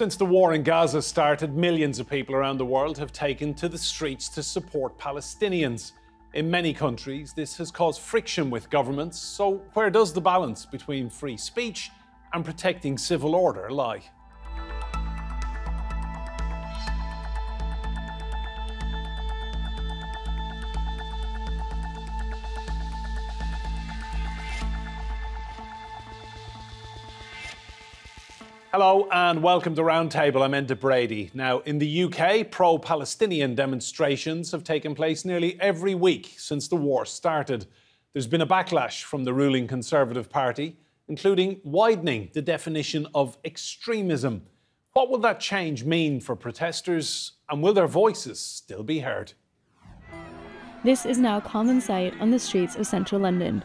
Since the war in Gaza started, millions of people around the world have taken to the streets to support Palestinians. In many countries, this has caused friction with governments. So where does the balance between free speech and protecting civil order lie? Hello and welcome to Roundtable. I'm Enda Brady. Now, in the UK, pro-Palestinian demonstrations have taken place nearly every week since the war started. There's been a backlash from the ruling Conservative Party, including widening the definition of extremism. What will that change mean for protesters, and will their voices still be heard? This is now common sight on the streets of central London.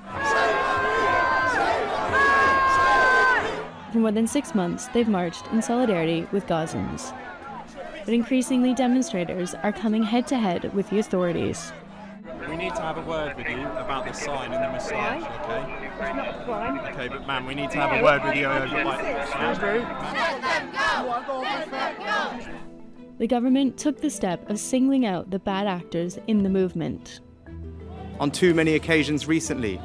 For more than 6 months, they've marched in solidarity with Gazans. But increasingly, demonstrators are coming head-to-head with the authorities. We need to have a word with you about the sign and the moustache, okay? It's not a crime. Okay, but ma'am, we need to have a word with you over like... Let them go! Let them go! The government took the step of singling out the bad actors in the movement. On too many occasions recently,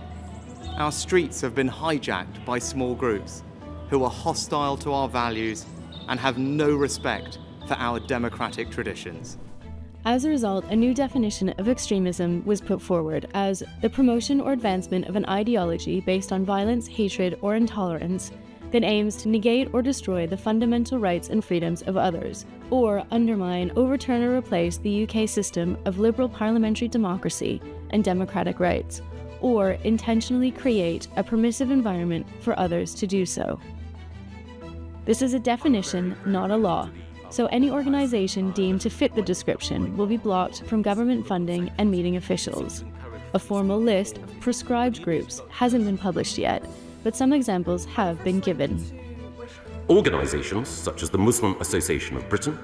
our streets have been hijacked by small groups who are hostile to our values and have no respect for our democratic traditions. As a result, a new definition of extremism was put forward as the promotion or advancement of an ideology based on violence, hatred, or intolerance that aims to negate or destroy the fundamental rights and freedoms of others, or undermine, overturn, or replace the UK system of liberal parliamentary democracy and democratic rights, or intentionally create a permissive environment for others to do so. This is a definition, not a law, so any organisation deemed to fit the description will be blocked from government funding and meeting officials. A formal list of prescribed groups hasn't been published yet, but some examples have been given. Organisations such as the Muslim Association of Britain,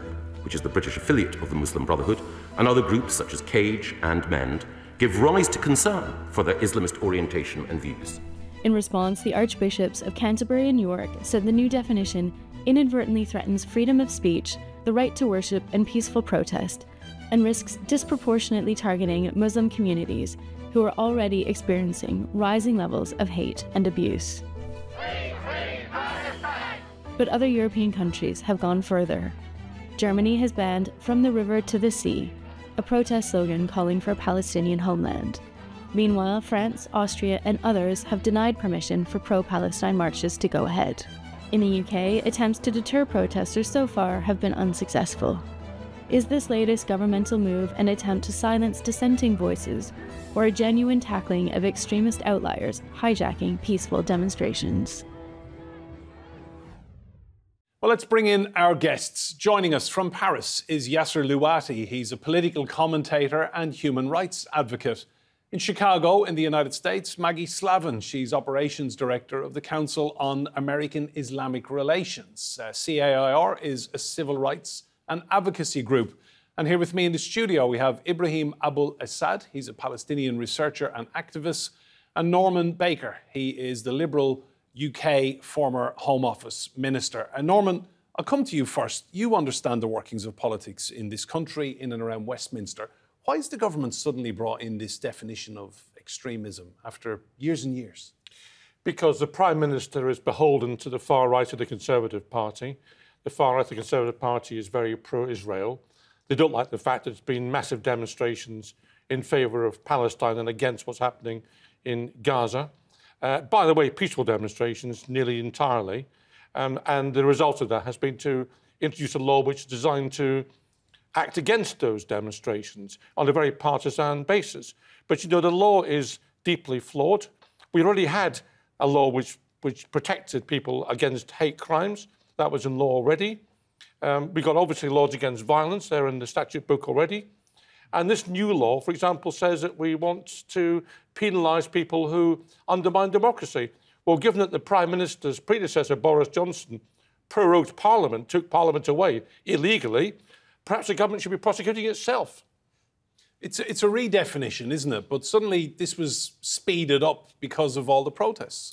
which is the British affiliate of the Muslim Brotherhood, and other groups such as CAIR and MEND, give rise to concern for their Islamist orientation and views. In response, the Archbishops of Canterbury and York said the new definition inadvertently threatens freedom of speech, the right to worship and peaceful protest, and risks disproportionately targeting Muslim communities who are already experiencing rising levels of hate and abuse. But other European countries have gone further. Germany has banned "From the River to the Sea," a protest slogan calling for a Palestinian homeland. Meanwhile, France, Austria, and others have denied permission for pro-Palestine marches to go ahead. In the UK, attempts to deter protesters so far have been unsuccessful. Is this latest governmental move an attempt to silence dissenting voices, or a genuine tackling of extremist outliers hijacking peaceful demonstrations? Well, let's bring in our guests. Joining us from Paris is Yasser Louati. He's a political commentator and human rights advocate. In Chicago, in the United States, Maggie Slavin. She's Operations Director of the Council on American Islamic Relations. CAIR is a civil rights and advocacy group. And here with me in the studio, we have Ibrahim Abul Essad. He's a Palestinian researcher and activist. And Norman Baker. He is the Liberal UK former Home Office Minister. And Norman, I'll come to you first. You understand the workings of politics in this country, in and around Westminster. Why has the government suddenly brought in this definition of extremism after years and years? Because the Prime Minister is beholden to the far right of the Conservative Party. The far right of the Conservative Party is very pro-Israel. They don't like the fact that there's been massive demonstrations in favour of Palestine and against what's happening in Gaza. By the way, peaceful demonstrations nearly entirely. And the result of that has been to introduce a law which is designed to act against those demonstrations on a very partisan basis. But, you know, the law is deeply flawed. We already had a law which protected people against hate crimes. That was in law already. We've got, obviously, laws against violence. They're in the statute book already. And this new law, for example, says that we want to penalise people who undermine democracy. Well, given that the Prime Minister's predecessor, Boris Johnson, prorogued Parliament, took Parliament away illegally, perhaps the government should be prosecuting itself. It's a redefinition, isn't it? But suddenly this was speeded up because of all the protests.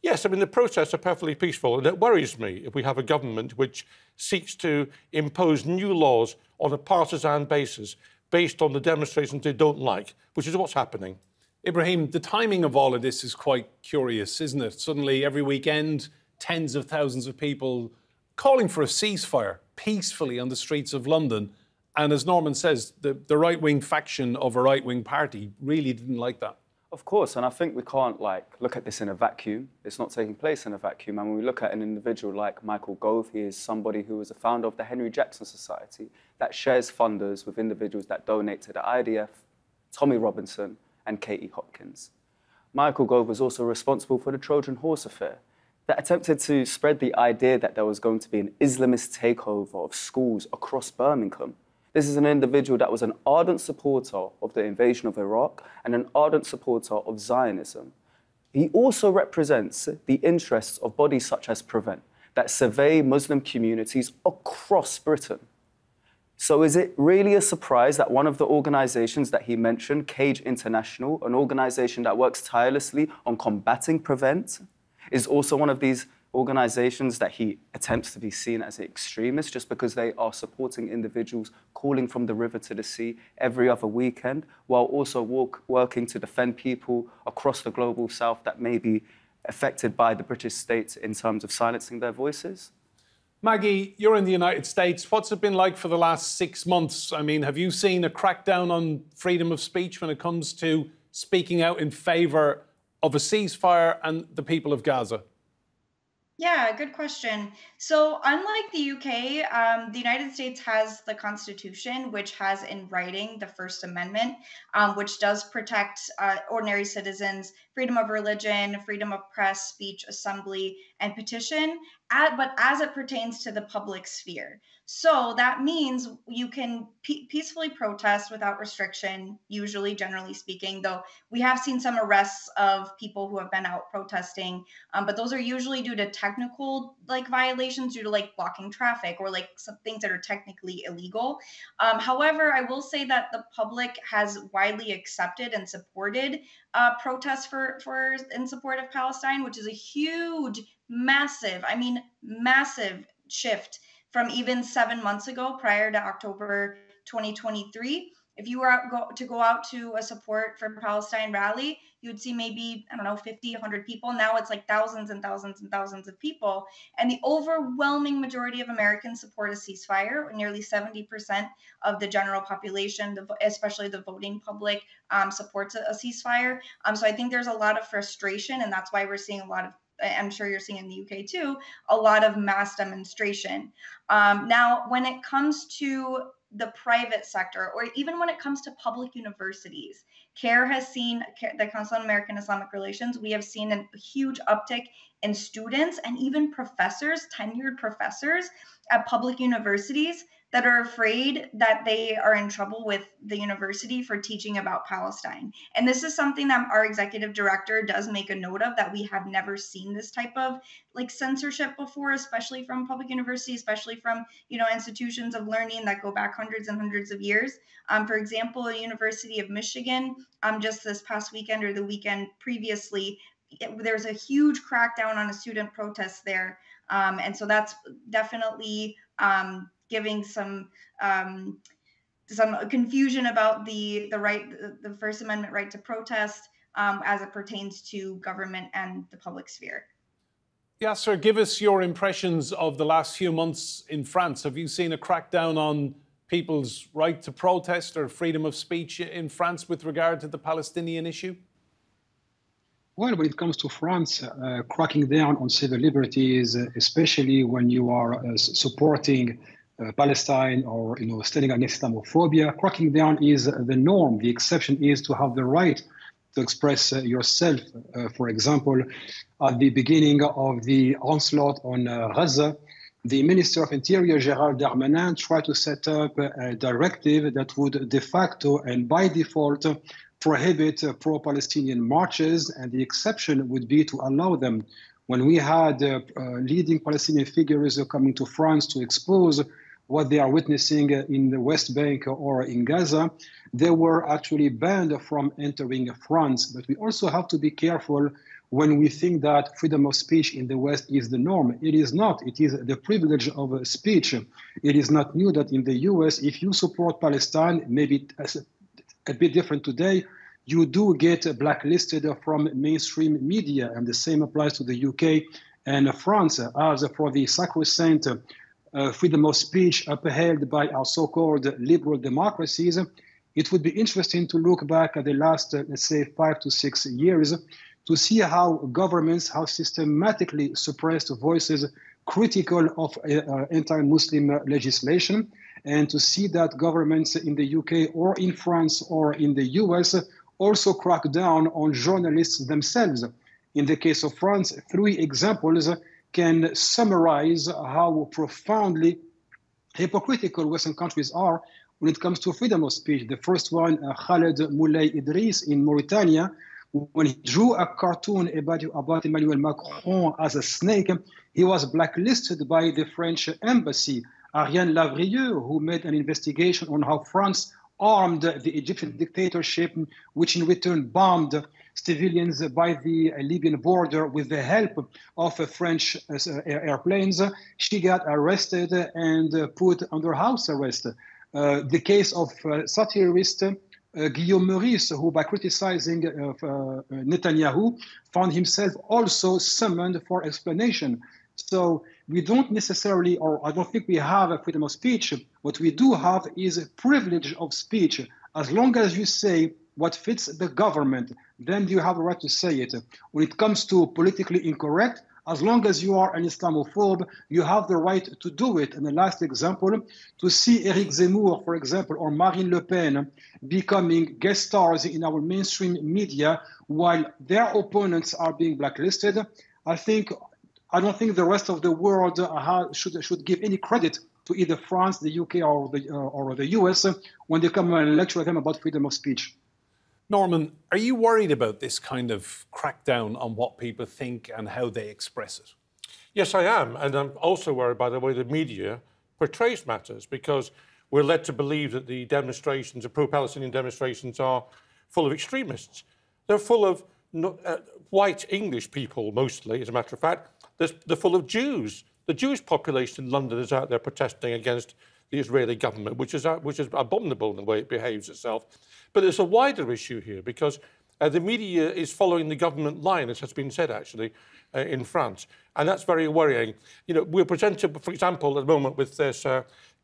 Yes, I mean, the protests are perfectly peaceful, and it worries me if we have a government which seeks to impose new laws on a partisan basis based on the demonstrations they don't like, which is what's happening. Ibrahim, the timing of all of this is quite curious, isn't it? Suddenly, every weekend, tens of thousands of people calling for a ceasefire peacefully on the streets of London. And as Norman says, the right-wing faction of a right-wing party really didn't like that. Of course, and I think we can't look at this in a vacuum. It's not taking place in a vacuum. And when we look at an individual like Michael Gove, he is somebody who was a founder of the Henry Jackson Society that shares funders with individuals that donate to the IDF, Tommy Robinson, and Katie Hopkins. Michael Gove was also responsible for the Trojan Horse affair that attempted to spread the idea that there was going to be an Islamist takeover of schools across Birmingham. This is an individual that was an ardent supporter of the invasion of Iraq and an ardent supporter of Zionism. He also represents the interests of bodies such as Prevent, that survey Muslim communities across Britain. So is it really a surprise that one of the organizations that he mentioned, Cage International, an organization that works tirelessly on combating Prevent, is also one of these organizations that he attempts to be seen as extremists just because they are supporting individuals calling from the river to the sea every other weekend, while also working to defend people across the global south that may be affected by the British state in terms of silencing their voices? Maggie, you're in the United States. What's it been like for the last 6 months? I mean, have you seen a crackdown on freedom of speech when it comes to speaking out in favour of a ceasefire and the people of Gaza? Yeah, good question. So unlike the UK, the United States has the Constitution, which has in writing the First Amendment, which does protect ordinary citizens' freedom of religion, freedom of press, speech, assembly, and petition, but as it pertains to the public sphere. So that means you can peacefully protest without restriction, usually, generally speaking, though we have seen some arrests of people who have been out protesting, but those are usually due to technical violations, due to blocking traffic or some things that are technically illegal. However, I will say that the public has widely accepted and supported protests in support of Palestine, which is a huge, massive shift from even 7 months ago, prior to October 2023. If you were to go out to a support for Palestine rally, you would see maybe, 50, 100 people. Now it's thousands and thousands and thousands of people. And the overwhelming majority of Americans support a ceasefire. Nearly 70% of the general population, especially the voting public, supports a ceasefire. So I think there's a lot of frustration, and that's why we're seeing a lot of, I'm sure you're seeing in the UK too, a lot of mass demonstration. Now, when it comes to the private sector, or even when it comes to public universities, CAIR has seen, the Council on American Islamic Relations, we have seen a huge uptick in students and even professors, tenured professors at public universities that are afraid that they are in trouble with the university for teaching about Palestine. And this is something that our executive director does make a note of, that we have never seen this type of censorship before, especially from public universities, especially from, institutions of learning that go back hundreds and hundreds of years. For example, the University of Michigan, just this past weekend or the weekend previously, there's a huge crackdown on a student protest there. And so that's definitely giving some confusion about the First Amendment right to protest as it pertains to government and the public sphere. Yasser, give us your impressions of the last few months in France. Have you seen a crackdown on people's right to protest or freedom of speech in France with regard to the Palestinian issue? Well, when it comes to France, cracking down on civil liberties, especially when you are supporting Palestine or standing against Islamophobia, cracking down is the norm. The exception is to have the right to express yourself. For example, at the beginning of the onslaught on Gaza, the Minister of Interior, Gérald Darmanin, tried to set up a directive that would de facto and by default prohibit pro-Palestinian marches, and the exception would be to allow them. When we had leading Palestinian figures coming to France to expose what they are witnessing in the West Bank or in Gaza, they were actually banned from entering France. But we also have to be careful when we think that freedom of speech in the West is the norm. It is not. It is the privilege of speech. It is not new that in the US, if you support Palestine, maybe a bit different today, you do get blacklisted from mainstream media, and the same applies to the UK and France. As for the sacrosanct freedom of speech upheld by our so-called liberal democracies, it would be interesting to look back at the last, let's say, 5 to 6 years to see how governments have systematically suppressed voices critical of anti-Muslim legislation, and to see that governments in the UK or in France or in the US also crack down on journalists themselves. In the case of France, 3 examples can summarize how profoundly hypocritical Western countries are when it comes to freedom of speech. The first one, Khaled Moulay Idriss in Mauritania, when he drew a cartoon about Emmanuel Macron as a snake, he was blacklisted by the French embassy. Ariane Lavrieux, who made an investigation on how France armed the Egyptian dictatorship, which in return bombed civilians by the Libyan border with the help of French airplanes. She got arrested and put under house arrest. The case of satirist Guillaume Meurice, who by criticizing Netanyahu, found himself also summoned for explanation. So we don't necessarily, or I don't think we have a freedom of speech. What we do have is a privilege of speech. As long as you say what fits the government, then you have a right to say it. When it comes to politically incorrect, as long as you are an Islamophobe, you have the right to do it. And the last example, to see Eric Zemmour, for example, or Marine Le Pen becoming guest stars in our mainstream media while their opponents are being blacklisted, I don't think the rest of the world should give any credit to either France, the UK, or the US when they come and lecture them about freedom of speech. Norman, are you worried about this kind of crackdown on what people think and how they express it? Yes, I am. And I'm also worried by the way the media portrays matters, because we're led to believe that the demonstrations, the pro-Palestinian demonstrations, are full of extremists. They're full of white English people, mostly, as a matter of fact. They're full of Jews. The Jewish population in London is out there protesting against the Israeli government, which is abominable in the way it behaves itself. But there's a wider issue here, because the media is following the government line, as has been said, actually, in France. And that's very worrying. You know, we're presented, for example, at the moment with this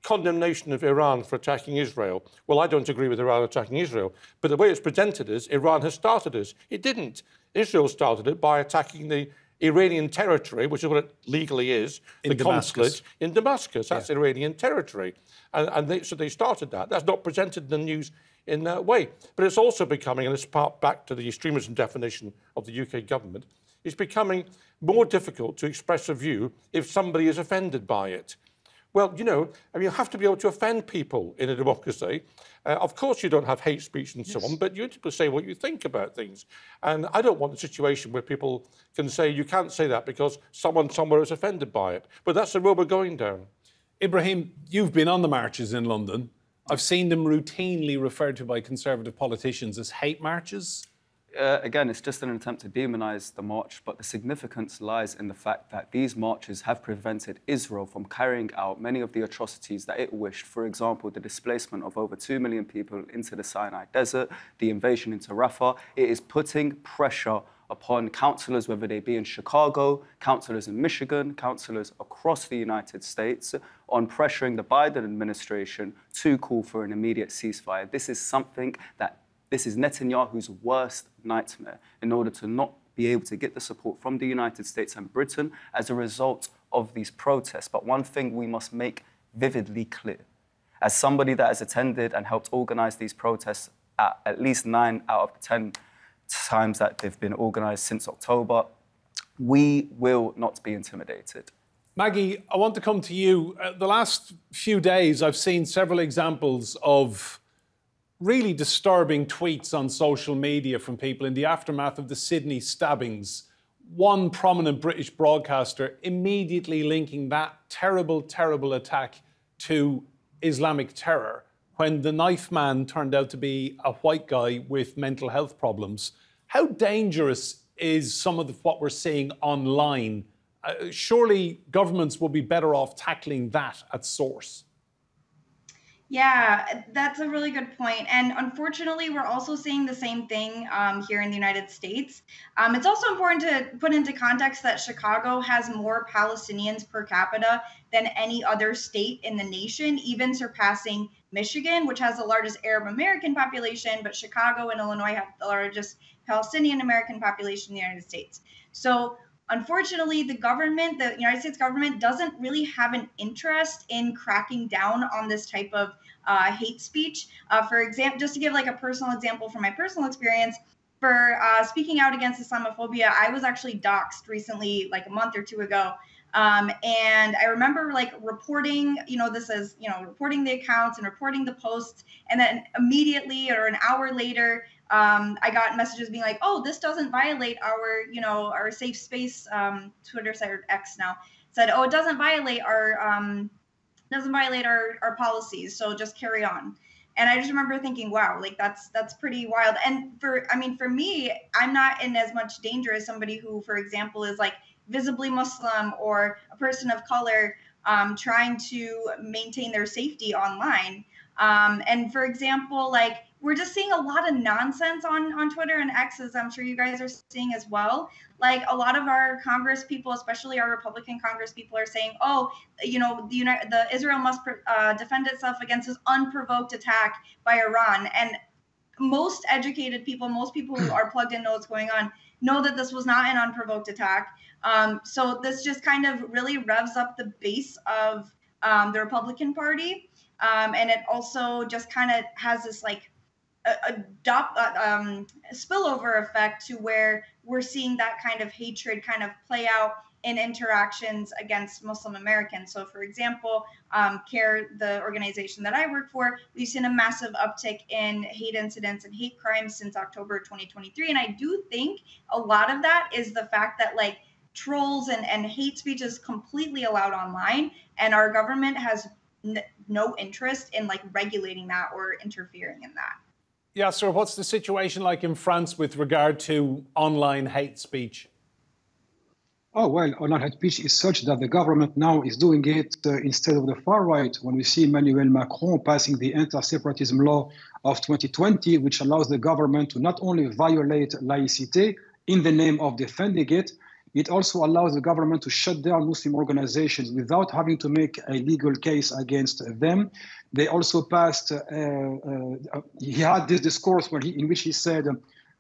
condemnation of Iran for attacking Israel. Well, I don't agree with Iran attacking Israel, but the way it's presented is Iran has started us. It didn't. Israel started it by attacking the Iranian territory, which is what it legally is, the consulate in Damascus. That's Iranian territory. So they started that. That's not presented in the news in that way. But it's also becoming, and it's part back to the extremism definition of the UK government, it's becoming more difficult to express a view if somebody is offended by it. Well, you know, I mean, you have to be able to offend people in a democracy. Of course, you don't have hate speech and so on, but you have to say what you think about things. And I don't want a situation where people can say you can't say that because someone somewhere is offended by it. But that's the road we're going down. Ibrahim, you've been on the marches in London. I've seen them routinely referred to by Conservative politicians as hate marches. Again, it's just an attempt to demonise the march, but the significance lies in the fact that these marches have prevented Israel from carrying out many of the atrocities that it wished. For example, the displacement of over 2 million people into the Sinai Desert, the invasion into Rafah. It is putting pressure upon councillors, whether they be in Chicago, councillors in Michigan, councillors across the United States, on pressuring the Biden administration to call for an immediate ceasefire. This is Netanyahu's worst nightmare, in order to not be able to get the support from the United States and Britain as a result of these protests. But one thing we must make vividly clear, as somebody that has attended and helped organise these protests at least 9 out of 10 times that they've been organised since October, we will not be intimidated. Maggie, I want to come to you. The last few days, I've seen several examples of really disturbing tweets on social media from people in the aftermath of the Sydney stabbings. One prominent British broadcaster immediately linking that terrible, terrible attack to Islamic terror, when the knife man turned out to be a white guy with mental health problems. How dangerous is some of what we're seeing online. Surely governments will be better off tackling that at source. Yeah, that's a really good point. And unfortunately, we're also seeing the same thing here in the United States. It's also important to put into context that Chicago has more Palestinians per capita than any other state in the nation, even surpassing Michigan, which has the largest Arab American population, but Chicago and Illinois have the largest Palestinian American population in the United States. So unfortunately, the United States government doesn't really have an interest in cracking down on this type of hate speech. For example, just to give like a personal example from my personal experience, for speaking out against Islamophobia, I was actually doxxed recently, like a month or two ago. And I remember like reporting, reporting the accounts and reporting the posts. And then immediately or an hour later, I got messages being like, oh, this doesn't violate our safe space Twitter site, or X now, said, oh, it doesn't violate our policies. So just carry on. And I just remember thinking, wow, like that's pretty wild. And for me, I'm not in as much danger as somebody who, for example, is like visibly Muslim or a person of color trying to maintain their safety online. And for example, like we're just seeing a lot of nonsense on Twitter and X, as I'm sure you guys are seeing as well. Like a lot of our Congress people, especially our Republican Congress people, are saying, oh, the Israel must defend itself against this unprovoked attack by Iran. And most educated people, most people who are plugged in know what's going on, know that this was not an unprovoked attack. So this just kind of really revs up the base of the Republican Party. And it also just kind of has this like spillover effect to where we're seeing that kind of hatred kind of play out in interactions against Muslim Americans. So for example, CAIR, the organization that I work for, we've seen a massive uptick in hate incidents and hate crimes since October 2023. And I do think a lot of that is the fact that like trolls and hate speech is completely allowed online, and our government has no interest in like regulating that or interfering in that. Yeah, sir, what's the situation like in France with regard to online hate speech? Oh, well, online hate speech is such that the government now is doing it instead of the far right. When we see Emmanuel Macron passing the anti-separatism law of 2020, which allows the government to not only violate laicité in the name of defending it, it also allows the government to shut down Muslim organizations without having to make a legal case against them. They also passed, he had this discourse in which he said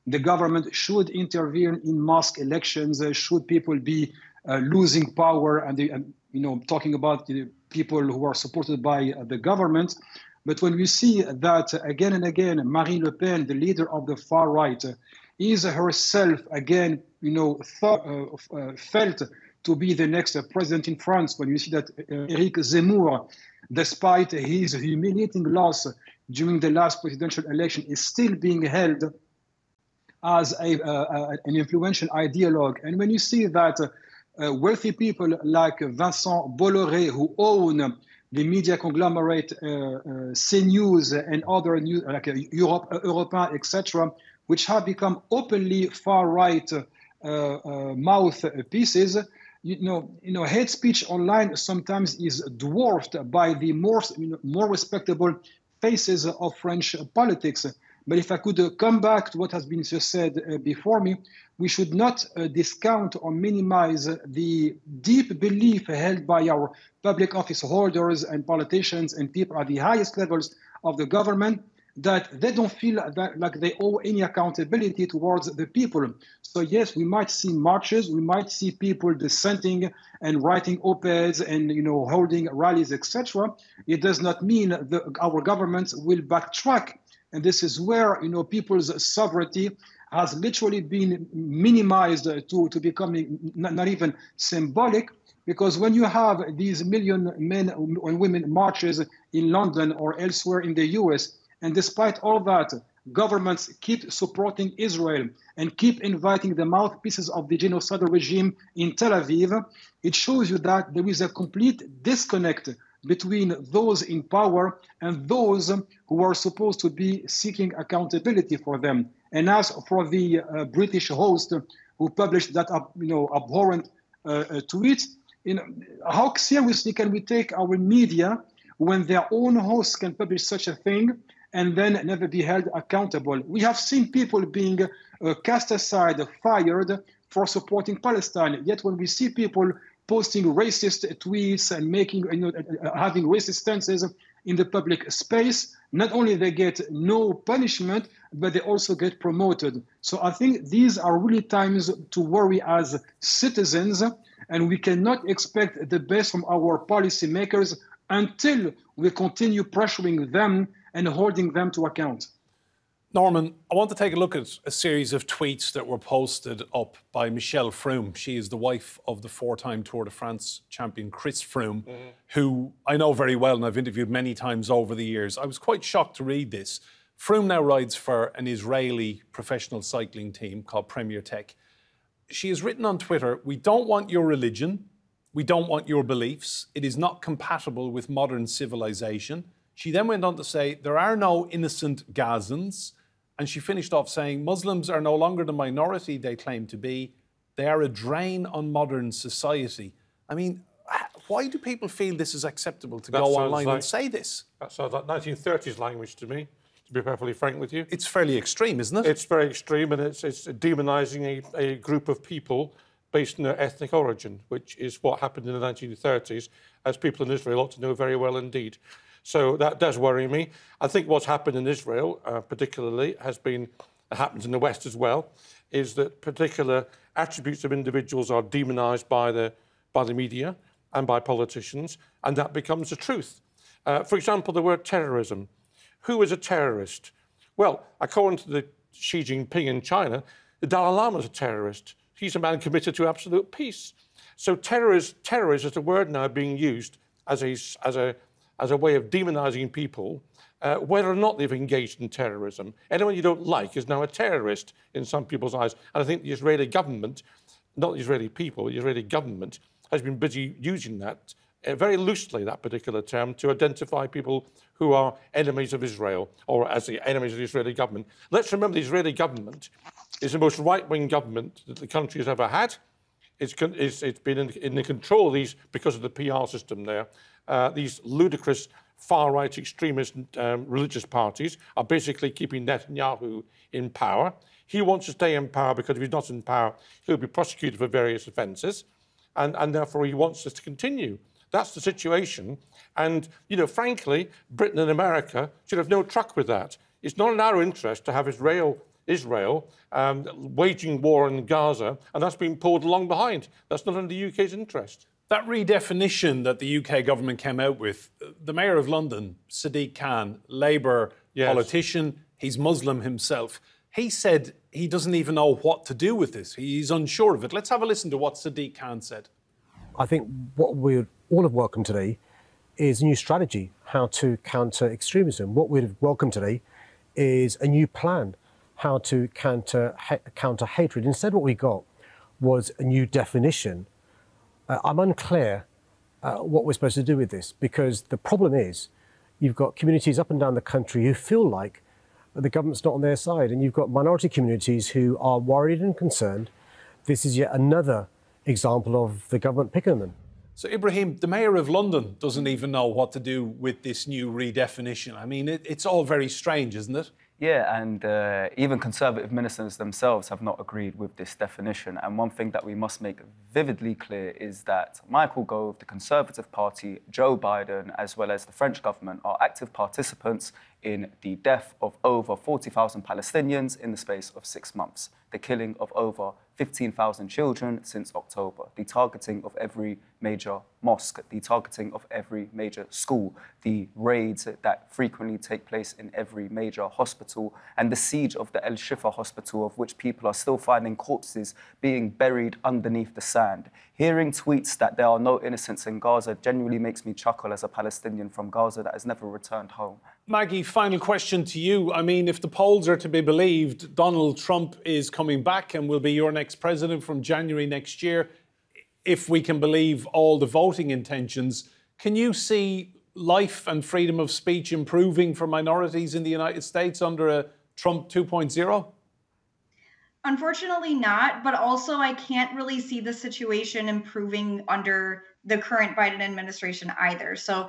the government should intervene in mass elections, should people be losing power, and talking about the people who are supported by the government. But when we see that again and again, Marine Le Pen, the leader of the far right, is herself again, felt to be the next president in France. When you see that Éric Zemmour, despite his humiliating loss during the last presidential election, is still being held as an influential ideologue. And when you see that wealthy people like Vincent Bolloré, who own the media conglomerate CNews and other news like Europe, etc., which have become openly far-right mouthpieces, hate speech online sometimes is dwarfed by the more respectable faces of French politics. But if I could come back to what has been just said before me, we should not discount or minimize the deep belief held by our public office holders and politicians and people at the highest levels of the government, that they don't feel that like they owe any accountability towards the people. So yes, we might see marches, we might see people dissenting and writing op-eds and holding rallies, etc. It does not mean our governments will backtrack. And this is where people's sovereignty has literally been minimized to becoming not even symbolic. Because when you have these million men and women marches in London or elsewhere in the US, and despite all that, governments keep supporting Israel and keep inviting the mouthpieces of the genocidal regime in Tel Aviv, it shows you that there is a complete disconnect between those in power and those who are supposed to be seeking accountability for them. And as for the British host who published that abhorrent tweet. How seriously can we take our media when their own hosts can publish such a thing and then never be held accountable? We have seen people being cast aside, fired for supporting Palestine. Yet when we see people posting racist tweets and having racist stances in the public space, not only they get no punishment, but they also get promoted. So I think these are really times to worry as citizens, and we cannot expect the best from our policymakers until we continue pressuring them and holding them to account. Norman, I want to take a look at a series of tweets that were posted up by Michelle Froome. She is the wife of the four-time Tour de France champion Chris Froome, who I know very well and I've interviewed many times over the years. I was quite shocked to read this. Froome now rides for an Israeli professional cycling team called Premier Tech. She has written on Twitter, "We don't want your religion. We don't want your beliefs. It is not compatible with modern civilization." She then went on to say, "There are no innocent Gazans." And she finished off saying, "Muslims are no longer the minority they claim to be. They are a drain on modern society." I mean, why do people feel this is acceptable to go online and say this? That sounds like 1930s language to me, to be perfectly frank with you. It's fairly extreme, isn't it? It's very extreme, and it's demonising a group of people based on their ethnic origin, which is what happened in the 1930s, as people in Israel ought to know very well indeed. So that does worry me. I think what's happened in Israel, particularly, happens in the West as well, is that particular attributes of individuals are demonised by the media and by politicians, and that becomes the truth. For example, the word terrorism. Who is a terrorist? Well, according to the Xi Jinping in China, the Dalai Lama is a terrorist. He's a man committed to absolute peace. So terrorist is a word now being used as a way of demonising people, whether or not they've engaged in terrorism. Anyone you don't like is now a terrorist in some people's eyes. And I think the Israeli government, not the Israeli people, the Israeli government has been busy using that very loosely, that particular term, to identify people who are enemies of Israel or as the enemies of the Israeli government. Let's remember the Israeli government is the most right-wing government that the country has ever had. It's been in the control of these because of the PR system there. These ludicrous far-right extremist religious parties are basically keeping Netanyahu in power. He wants to stay in power because if he's not in power, he'll be prosecuted for various offences, and therefore he wants this to continue. That's the situation. And, frankly, Britain and America should have no truck with that. It's not in our interest to have Israel waging war in Gaza, and that's being pulled along behind. That's not in the UK's interest. That redefinition that the UK government came out with, the Mayor of London, Sadiq Khan, Labour politician, he's Muslim himself, he said he doesn't even know what to do with this. He's unsure of it. Let's have a listen to what Sadiq Khan said. I think what we would all have welcomed today is a new strategy, how to counter extremism. What we'd have welcomed today is a new plan, how to counter hatred. Instead, what we got was a new definition. I'm unclear what we're supposed to do with this, because the problem is you've got communities up and down the country who feel like the government's not on their side, and you've got minority communities who are worried and concerned. This is yet another example of the government picking them. So, Ibrahim, the Mayor of London doesn't even know what to do with this new redefinition. I mean, it's all very strange, isn't it? Yeah, and even Conservative ministers themselves have not agreed with this definition. And one thing that we must make vividly clear is that Michael Gove, the Conservative Party, Joe Biden, as well as the French government are active participants in the death of over 40,000 Palestinians in the space of 6 months, the killing of over 15,000 children since October, the targeting of every major mosque, the targeting of every major school, the raids that frequently take place in every major hospital, and the siege of the El Shifa hospital, of which people are still finding corpses being buried underneath the sand. Hearing tweets that there are no innocents in Gaza genuinely makes me chuckle as a Palestinian from Gaza that has never returned home. Maggie, final question to you. I mean, if the polls are to be believed, Donald Trump is coming back and will be your next president from January next year. If we can believe all the voting intentions, can you see life and freedom of speech improving for minorities in the United States under a Trump 2.0? Unfortunately not, but also I can't really see the situation improving under the current Biden administration either. So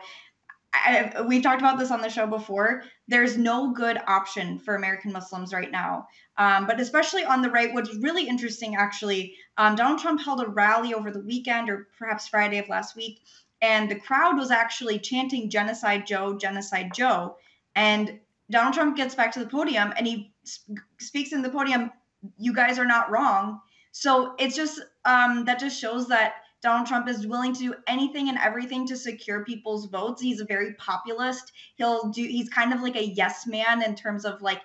we've talked about this on the show before. There's no good option for American Muslims right now. But especially on the right, what's really interesting, actually, Donald Trump held a rally over the weekend, or perhaps Friday of last week, and the crowd was actually chanting "Genocide Joe, Genocide Joe." And Donald Trump gets back to the podium and he speaks in the podium, "You guys are not wrong." So it's just that just shows that Donald Trump is willing to do anything and everything to secure people's votes. He's a very populist. He's kind of like a yes man in terms of like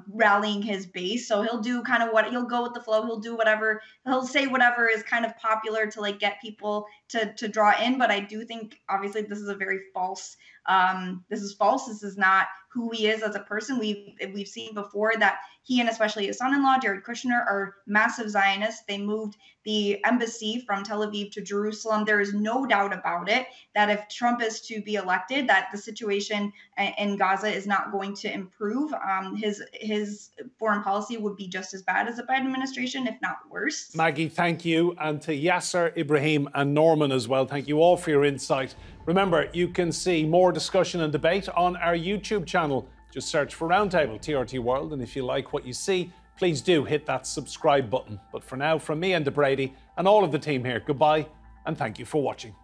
rallying his base. So he'll do kind of he'll go with the flow. He'll do whatever, he'll say whatever is kind of popular to like get people to draw in. But I do think obviously this is a very false, this is false. This is not who he is as a person. We've seen before that he and especially his son-in-law, Jared Kushner, are massive Zionists. They moved the embassy from Tel Aviv to Jerusalem. There is no doubt about it that if Trump is to be elected, that the situation in Gaza is not going to improve. His foreign policy would be just as bad as the Biden administration, if not worse. Maggie, thank you. And to Yasser, Ibrahim and Norman as well, thank you all for your insight. Remember, you can see more discussion and debate on our YouTube channel. Just search for Roundtable TRT World, and if you like what you see, please do hit that subscribe button. But for now, from me and Brady and all of the team here, goodbye and thank you for watching.